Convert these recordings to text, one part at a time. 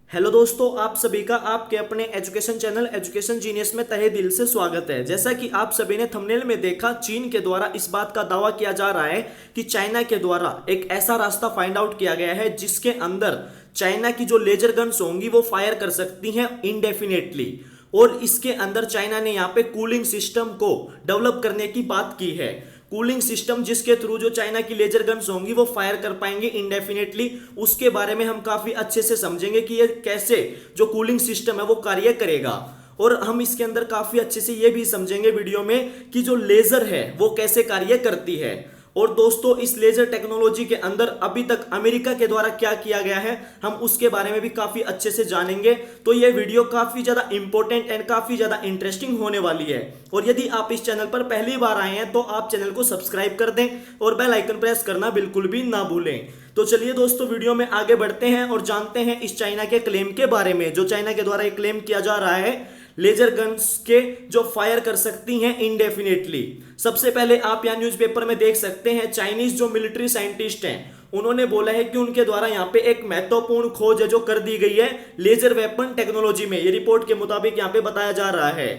Hello दोस्तों, आप सभी का आपके अपने एजुकेशन चैनल एजुकेशन जीनियस में तहे दिल से स्वागत है। जैसा कि आप सभी ने थंबनेल में देखा, चीन के द्वारा इस बात का दावा किया जा रहा है कि चाइना के द्वारा एक ऐसा रास्ता फाइंड आउट किया गया है जिसके अंदर चाइना की जो लेजर गन्स होंगी वो फायर कर सकती हैं इनडेफिनेटली। और इसके अंदर चाइना ने यहाँ पे कूलिंग सिस्टम को डेवलप करने की बात की है। कूलिंग सिस्टम जिसके थ्रू जो चाइना की लेजर गन्स होंगी वो फायर कर पाएंगे इंडेफिनेटली, उसके बारे में हम काफी अच्छे से समझेंगे कि ये कैसे जो कूलिंग सिस्टम है वो कार्य करेगा। और हम इसके अंदर काफी अच्छे से ये भी समझेंगे वीडियो में कि जो लेजर है वो कैसे कार्य करती है। और दोस्तों, इस लेजर टेक्नोलॉजी के अंदर अभी तक अमेरिका के द्वारा क्या किया गया है हम उसके बारे में भी काफी अच्छे से जानेंगे। तो ये वीडियो काफी ज्यादा इंपॉर्टेंट एंड काफी ज्यादा इंटरेस्टिंग होने वाली है। और यदि आप इस चैनल पर पहली बार आए हैं तो आप चैनल को सब्सक्राइब कर दें और बेल आइकन प्रेस करना बिल्कुल भी ना भूलें। तो चलिए दोस्तों, वीडियो में आगे बढ़ते हैं और जानते हैं इस चाइना के क्लेम के बारे में, जो चाइना के द्वारा एक क्लेम किया जा रहा है लेजर गन्स के जो फायर कर सकती हैं इनडेफिनेटली। सबसे पहले आप यहां न्यूज़पेपर में देख सकते हैं, चाइनीज जो मिलिट्री साइंटिस्ट हैं उन्होंने बोला है कि उनके द्वारा यहां पे एक महत्वपूर्ण खोज है जो कर दी गई है लेजर वेपन टेक्नोलॉजी में। ये रिपोर्ट के मुताबिक यहां पे बताया जा रहा है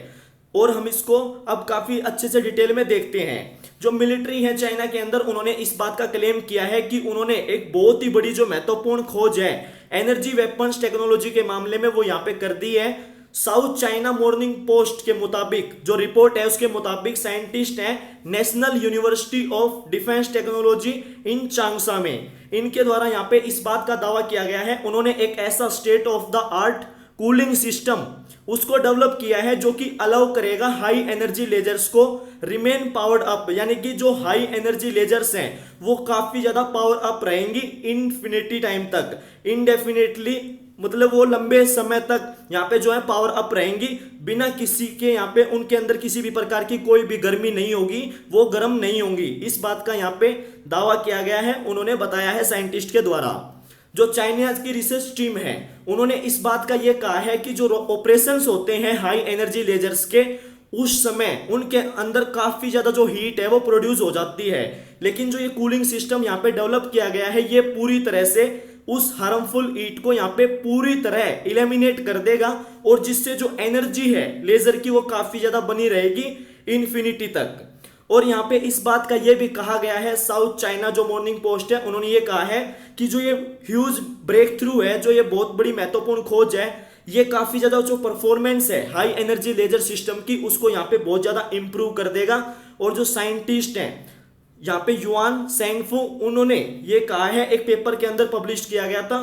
और हम इसको अब काफी अच्छे से डिटेल में देखते हैं। जो मिलिट्री है चाइना के अंदर, उन्होंने इस बात का क्लेम किया है कि उन्होंने एक बहुत ही बड़ी जो महत्वपूर्ण खोज है एनर्जी वेपन्स टेक्नोलॉजी के मामले में वो यहां पे कर दी है। साउथ चाइना मॉर्निंग पोस्ट के मुताबिक जो रिपोर्ट है उसके मुताबिक साइंटिस्ट हैं national university of defence technology in Changsha में, इनके द्वारा यहां पे इस बात का दावा किया गया है उन्होंने एक ऐसा state of the art cooling system उसको डेवलप किया है जो कि अलाउ करेगा हाई एनर्जी लेजर्स को रिमेन पावर्ड अप, यानी कि जो हाई एनर्जी लेजर्स हैं वो काफी ज्यादा पावर अप रहेंगी इनफिनिटी टाइम तक, इनडेफिनेटली, मतलब वो लंबे समय तक यहाँ पे जो है पावर अप रहेंगी बिना किसी के यहाँ पे उनके अंदर किसी भी प्रकार की कोई भी गर्मी नहीं होगी, वो गर्म नहीं होंगी। इस बात का यहाँ पे दावा किया गया है, उन्होंने बताया है साइंटिस्ट के द्वारा। जो चाइना की रिसर्च टीम है उन्होंने इस बात का ये कहा है कि जो ऑपरेशंस होते हैं हाई एनर्जी लेजर्स के, उस समय उनके अंदर काफी ज्यादा जो हीट है वो प्रोड्यूस हो जाती है, लेकिन जो ये कूलिंग सिस्टम यहाँ पे डेवलप किया गया है ये पूरी तरह से उस हार्मफुल हीट को यहाँ पे पूरी तरह इलिमिनेट कर देगा और जिससे जो एनर्जी है लेजर की वो काफी ज्यादा बनी रहेगी इन्फिनिटी तक। और यहाँ पे इस बात का ये भी कहा गया है, साउथ चाइना जो मॉर्निंग पोस्ट है उन्होंने ये कहा है कि जो ये ह्यूज ब्रेक थ्रू है, जो ये बहुत बड़ी महत्वपूर्ण खोज है, ये काफी ज्यादा जो परफॉर्मेंस है हाई एनर्जी लेजर सिस्टम की उसको यहाँ पे बहुत ज्यादा इंप्रूव कर देगा। और जो साइंटिस्ट हैं यहाँ पे युआन सेंगफू, उन्होंने ये कहा है, एक पेपर के अंदर पब्लिश किया गया था,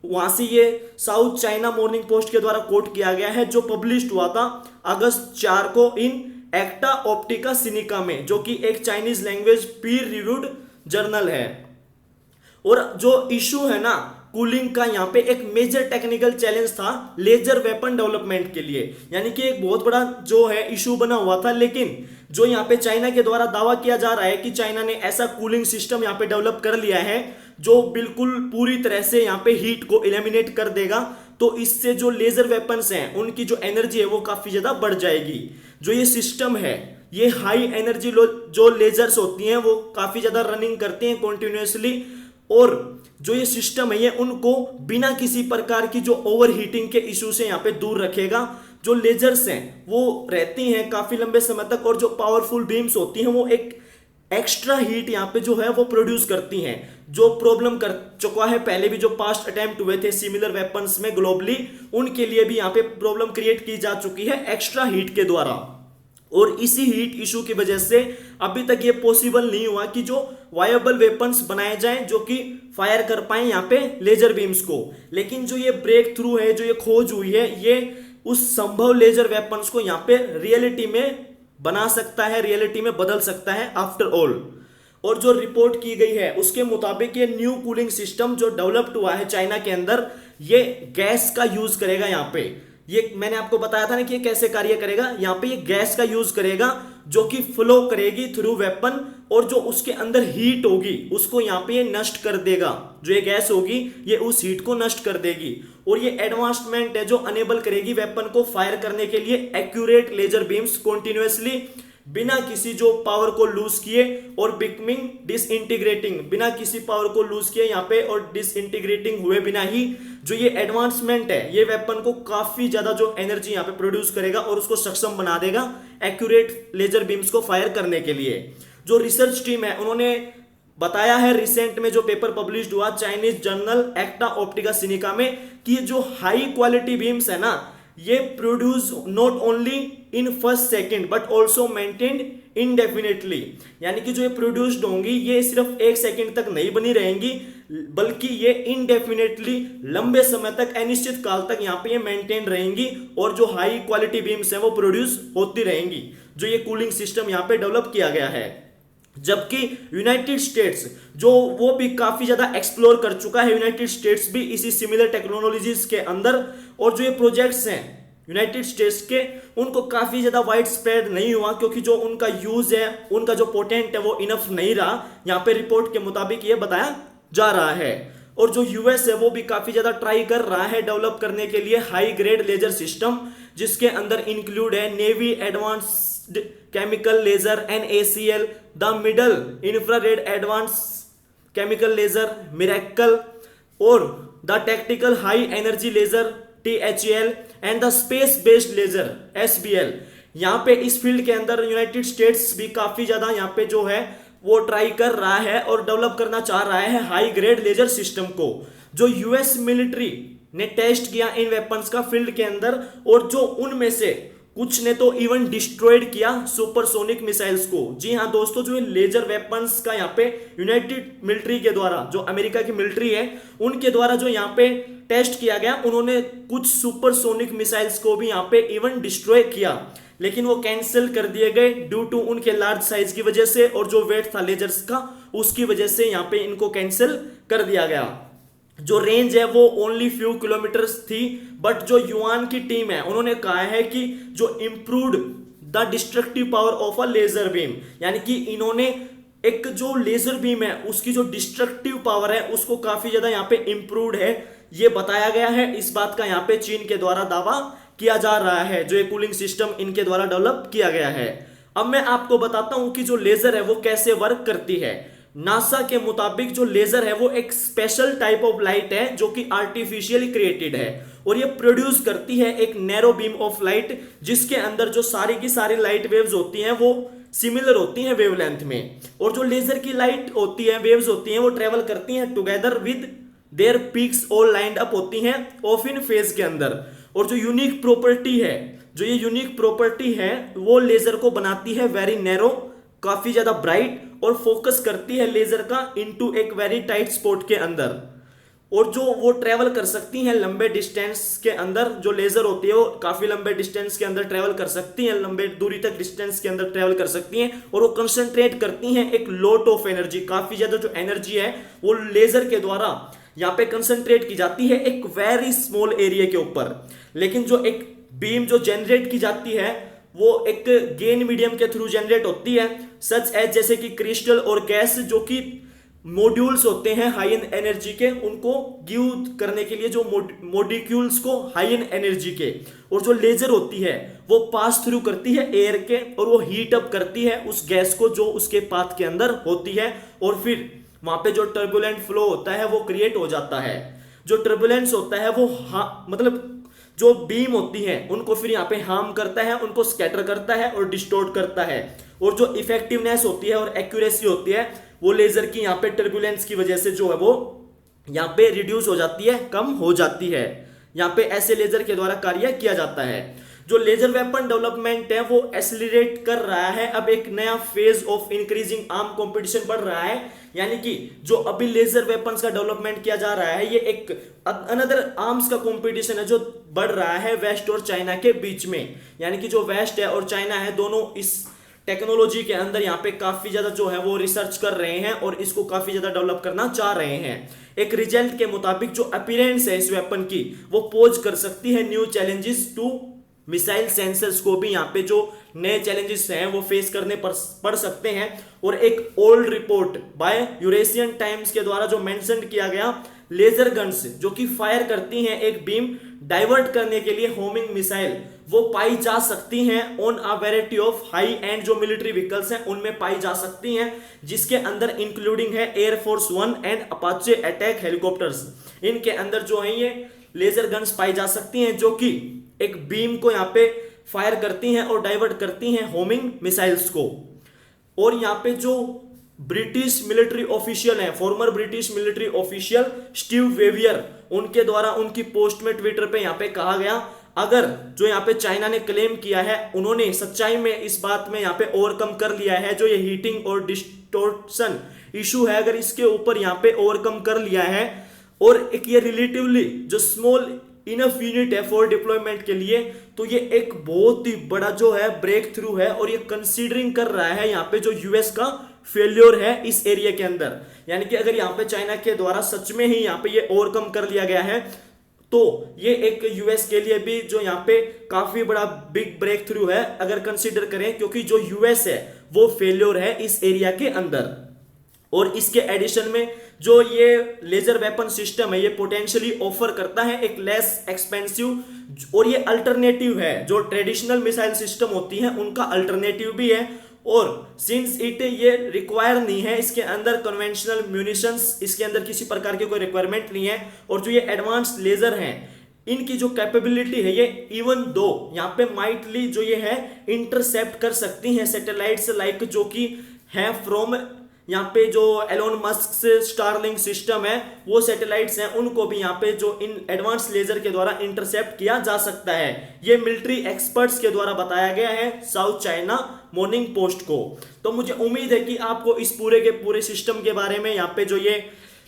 वहां से ये साउथ चाइना मॉर्निंग पोस्ट के द्वारा कोट किया गया है जो पब्लिश हुआ था अगस्त 4 को इन एक्टा ऑप्टिका सिनिका में, जो कि एक चाइनीज लैंग्वेज पीर रिव्यूड जर्नल है। और जो इशू है ना कूलिंग का, यहाँ पे एक मेजर टेक्निकल चैलेंज था लेजर वेपन डेवलपमेंट के लिए, यानी कि एक बहुत बड़ा जो है इशू बना हुआ था। लेकिन जो यहाँ पे चाइना के द्वारा दावा किया जा रहा है कि चाइना ने ऐसा कूलिंग सिस्टम यहाँ पे डेवलप कर लिया है जो बिल्कुल पूरी तरह से यहाँ पे हीट को एलिमिनेट कर देगा, तो इससे जो लेजर वेपन्स हैं उनकी जो एनर्जी है वो काफी ज्यादा बढ़ जाएगी। जो ये सिस्टम है ये हाई एनर्जी जो लेजर्स होती हैं वो काफी ज्यादा रनिंग करती हैं कॉन्टिन्यूसली, और जो ये सिस्टम है ये उनको बिना किसी प्रकार की जो ओवर हीटिंग के इशू से यहाँ पे दूर रखेगा। जो लेजर्स हैं वो रहती हैं काफी लंबे समय तक और जो पावरफुल बीम्स होती हैं वो एक एक्स्ट्रा हीट यहाँ पे जो है वो प्रोड्यूस करती हैं, जो प्रॉब्लम कर चुका है पहले भी जो पास्ट अटेम्प्ट हुए थे सिमिलर वेपन्स में ग्लोबली, उनके लिए भी यहाँ पे प्रॉब्लम क्रिएट की जा चुकी है एक्स्ट्रा हीट के द्वारा। और इसी हीट इशू की वजह से अभी तक ये पॉसिबल नहीं हुआ कि जो वायबल वेपन्स बनाए जाएं जो कि फायर कर पाए यहाँ पे लेजर बीम्स को। लेकिन जो ये ब्रेक थ्रू है, जो ये खोज हुई है, ये उस संभव लेजर वेपन्स को यहाँ पे रियलिटी में बना सकता है, रियलिटी में बदल सकता है आफ्टर ऑल। और जो रिपोर्ट की गई है उसके मुताबिक ये न्यू कूलिंग सिस्टम जो डेवलप्ड हुआ है चाइना के अंदर, ये गैस का यूज करेगा। यहाँ पे ये मैंने आपको बताया था ना कि ये कैसे कार्य करेगा, यहाँ पे ये गैस का यूज करेगा जो कि फ्लो करेगी थ्रू वेपन, और जो उसके अंदर हीट होगी उसको यहाँ पे ये नष्ट कर देगा। जो ये गैस होगी ये उस हीट को नष्ट कर देगी और ये एडवांसमेंट है जो अनेबल करेगी वेपन को फायर करने के लिए एक्यूरेट लेजर बीम्स कॉन्टिन्यूसली बिना किसी जो पावर को लूज किए और बिकमिंग डिसइंटीग्रेटिंग, बिना किसी पावर को लूज किए यहाँ पे और डिसइंटीग्रेटिंग हुए बिना ही जो ये एडवांसमेंट है ये वेपन को काफी ज्यादा जो एनर्जी यहाँ पे प्रोड्यूस करेगा और उसको सक्षम बना देगा एक्यूरेट लेजर बीम्स को फायर करने के लिए। जो रिसर्च टीम है उन्होंने बताया है रिसेंट में जो पेपर पब्लिश हुआ चाइनीज जर्नल एक्टा ऑप्टिका सिनिका में कि जो हाई क्वालिटी बीम्स है ना ये produce not only in first second but also maintained indefinitely, यानी कि जो ये प्रोड्यूस्ड होंगी ये सिर्फ एक सेकंड तक नहीं बनी रहेंगी बल्कि ये इनडेफिनेटली लंबे समय तक अनिश्चित काल तक यहाँ पे ये मेंटेन रहेंगी और जो हाई क्वालिटी बीम्स हैं वो प्रोड्यूस होती रहेंगी। जो ये कूलिंग सिस्टम यहाँ पे डेवलप किया गया है, जबकि यूनाइटेड स्टेट्स जो वो भी काफी ज्यादा एक्सप्लोर कर चुका है, यूनाइटेड स्टेट्स भी इसी सिमिलर टेक्नोलॉजीज के अंदर, और जो ये प्रोजेक्ट्स हैं यूनाइटेड स्टेट्स के उनको काफी ज्यादा वाइड स्प्रेड नहीं हुआ क्योंकि जो उनका यूज है उनका जो पोटेंट है वो इनफ नहीं रहा, यहाँ पे रिपोर्ट के मुताबिक ये बताया जा रहा है। और जो यूएस है वो भी काफी ज्यादा ट्राई कर रहा है डेवलप करने के लिए हाई ग्रेड लेजर सिस्टम, जिसके अंदर इंक्लूड है navy advanced chemical laser NaCl, the middle infrared advance chemical laser miracle और the tactical high energy laser THEL and the space based laser SBL। यहाँ पे इस फील्ड के अंदर यूनाइटेड स्टेट्स भी काफी ज्यादा यहाँ पे जो है वो ट्राई कर रहा है और डेवलप करना चाह रहा है हाई ग्रेड लेजर सिस्टम को। जो यूएस मिलिट्री ने टेस्ट किया इन वेपन्स का फील्ड के अंदर और जो उनमें से कुछ ने तो इवन डिस्ट्रॉयड किया सुपरसोनिक मिसाइल्स को। जी हाँ दोस्तों, जो लेजर वेपन्स का यहाँ पे यूनाइटेड मिलिट्री के द्वारा, जो अमेरिका की मिलिट्री है उनके द्वारा जो यहाँ पे टेस्ट किया गया, उन्होंने कुछ सुपरसोनिक मिसाइल्स को भी यहाँ पे इवन डिस्ट्रॉय किया, लेकिन वो कैंसिल कर दिए गए ड्यू टू उनके लार्ज साइज की वजह से और जो वेट था लेजर्स का उसकी वजह से यहाँ पे इनको कैंसिल कर दिया गया। जो रेंज है वो ओनली फ्यू किलोमीटर्स थी, बट जो युआन की टीम है उन्होंने कहा है कि जो improved the destructive power of a laser beam, यानी कि इन्होंने एक जो लेजर बीम है उसकी जो डिस्ट्रक्टिव पावर है उसको काफी ज्यादा यहाँ पे इंप्रूव्ड है, ये बताया गया है। इस बात का यहाँ पे चीन के द्वारा दावा किया जा रहा है, जो ये कूलिंग सिस्टम इनके द्वारा डेवलप किया गया है। अब मैं आपको बताता हूं कि जो लेजर है वो कैसे वर्क करती है। नासा के मुताबिक जो लेजर है वो एक स्पेशल टाइप ऑफ लाइट है जो कि आर्टिफिशियली क्रिएटेड है और ये प्रोड्यूस करती है एक नैरो बीम ऑफ लाइट, जिसके अंदर जो सारी की सारी लाइट वेव्स होती हैं वो सिमिलर होती हैं वेवलेंथ में, और जो लेजर की लाइट होती है वेव्स होती हैं वो ट्रेवल करती हैं together with their peaks all lined up होती हैं ऑफ इन फेज के अंदर। और जो यूनिक प्रॉपर्टी है, जो ये यूनिक प्रॉपर्टी है वो लेजर को बनाती है वेरी नैरो, काफी ज्यादा ब्राइट, और फोकस करती है लेजर का इनटू एक वेरी टाइट स्पॉट के अंदर। और जो वो ट्रेवल कर सकती हैं लंबे डिस्टेंस के अंदर, जो लेजर होती है वो काफी लंबे डिस्टेंस के अंदर ट्रेवल कर सकती हैं, लंबे दूरी तक डिस्टेंस के अंदर ट्रेवल कर सकती हैं, और वो कंसंट्रेट करती हैं एक लॉट ऑफ एनर्जी, काफी ज्यादा जो एनर्जी है वो लेजर के द्वारा यहाँ पे कंसंट्रेट की जाती है एक वेरी स्मॉल एरिया के ऊपर। लेकिन जो एक बीम जो जनरेट की जाती है वो एक गेन मीडियम के थ्रू जनरेट होती है, सच एज जैसे कि क्रिस्टल और गैस, जो कि मॉड्यूल्स होते हैं हाई एनर्जी के, उनको गिव करने के लिए जो मॉलिक्यूल्स को हाई एनर्जी के, और जो लेजर होती है वो पास थ्रू करती है एयर के और वो हीट अप करती है उस गैस को जो उसके पाथ के अंदर होती है, और फिर वहां पे जो टर्बुलेंट फ्लो होता है वो क्रिएट हो जाता है। जो टर्बुलेंस होता है वो मतलब जो बीम होती है उनको फिर यहाँ पे हार्म करता है, उनको स्कैटर करता है और डिस्टॉर्ट करता है, और जो इफेक्टिवनेस होती है और एक्यूरेसी होती है वो लेजर की यहाँ पे टर्बुलेंस की वजह से जो है वो यहाँ पे रिड्यूस हो जाती है, कम हो जाती है। यहाँ पे ऐसे लेजर के द्वारा कार्य किया जाता है। जो लेजर वेपन डेवलपमेंट है वो एक्सेलरेट कर रहा है, अब एक नया phase of increasing arm competition बढ़ रहा है, यानी कि जो अभी लेजर वेपन्स का डेवलपमेंट किया जा रहा है ये एक अनदर आर्म्स का कंपटीशन है जो बढ़ रहा है वेस्ट और चाइना के बीच में। यानी कि जो वेस्ट है और चाइना है दोनों इस टेक्नोलॉजी के अंदर यहाँ पे काफी ज्यादा जो है वो रिसर्च कर रहे हैं और इसको काफी ज्यादा डेवलप करना चाह रहे हैं। एक रिजल्ट के मुताबिक जो अपीयरेंस है इस वेपन की वो पोज कर सकती है new challenges to missile sensors को भी यहाँ पे जो नए चैलेंजेस हैं वो फेस करने पड़ सकते हैं। और एक old report by Eurasian times के द्वारा जो मेंशन किया गया, लेजर गन्स जो कि फायर करती हैं एक बीम डाइवर्ट करने के लिए होमिंग मिसाइल, वो पाई जा सकती हैं on a variety of high and जो मिलिट्री व्हीकल्स हैं उनमें पाई जा सकती हैं, जिसके अंदर इंक्लूडिंग है air force 1 and Apache attack helicopters. इनके अंदर जो है ये लेजर गन्स पाई जा सकती हैं जो कि एक बीम को यहाँ पे फायर करती हैं और डाइवर्ट करती हैं होमिंग मिसाइल्स को। और यहाँ पे जो ब्रिटिश मिलिट्री ऑफिशियल हैं, farmer British military official Steve waiver, उनके द्वारा उनकी पोस्ट में ट्विटर पे यहाँ पे कहा गया, अगर जो यहाँ पे चाइना ने क्लेम किया है उन्होंने सच्चाई में इस बात में यहाँ पे ओवरकम कर लिया है, जो ये हीटिंग और डिस्टोर्शन इशू है अगर इसके ऊपर यहाँ पे ओवरकम कर लिया है, और एक ये रिलेटिवली जो स्मॉल इनफ यूनिट है फॉर डिप्लॉयमेंट के लिए, तो ये एक बहुत ही बड़ा जो है ब्रेक थ्रू है, और ये कंसीडरिंग कर रहा है यहाँ पे जो यूएस का फेल्योर है इस एरिया के अंदर। यानी कि अगर यहाँ पे चाइना के द्वारा सच में ही यहाँ पे ये ओवरकम कर लिया गया है तो ये एक यूएस के लिए भी जो यहाँ पे काफी बड़ा बिग ब्रेक थ्रू है अगर कंसीडर करें, क्योंकि जो यूएस है वो फेल्योर है इस एरिया के अंदर। और इसके एडिशन में जो ये लेजर वेपन सिस्टम है ये पोटेंशियली ऑफर करता है एक लेस एक्सपेंसिव, और ये अल्टरनेटिव है जो ट्रेडिशनल मिसाइल सिस्टम होती है उनका अल्टरनेटिव भी है, और सिंस इट ये रिक्वायर नहीं है इसके अंदर कन्वेंशनल म्यूनिशंस, इसके अंदर किसी प्रकार की कोई रिक्वायरमेंट नहीं है, और जो ये एडवांस लेजर हैं इनकी जो कैपेबिलिटी है ये इवन दो यहाँ पे माइटली जो ये है इंटरसेप्ट कर सकती हैं सैटेलाइट्स लाइक जो कि है फ्रॉम यहाँ पे जो एलोन मस्क से स्टारलिंक सिस्टम है वो सैटेलाइट्स हैं, उनको भी यहाँ पे जो इन एडवांस लेजर के द्वारा इंटरसेप्ट किया जा सकता है। ये मिलिट्री एक्सपर्ट्स के द्वारा बताया गया है साउथ चाइना मॉर्निंग पोस्ट को। तो मुझे उम्मीद है कि आपको इस पूरे के पूरे सिस्टम के बारे में, यहाँ पे जो ये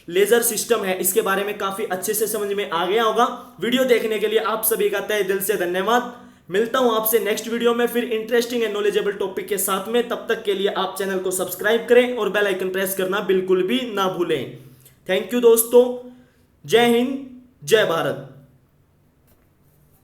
लेजर सिस्टम है इसके बारे में काफी अच्छे से समझ में आ गया होगा। वीडियो देखने के लिए आप सभी का तहे दिल से धन्यवाद। मिलता हूं आपसे नेक्स्ट वीडियो में फिर इंटरेस्टिंग एंड नॉलेजेबल टॉपिक के साथ में। तब तक के लिए आप चैनल को सब्सक्राइब करें और बेल आइकन प्रेस करना बिल्कुल भी ना भूलें। थैंक यू दोस्तों, जय हिंद, जय भारत।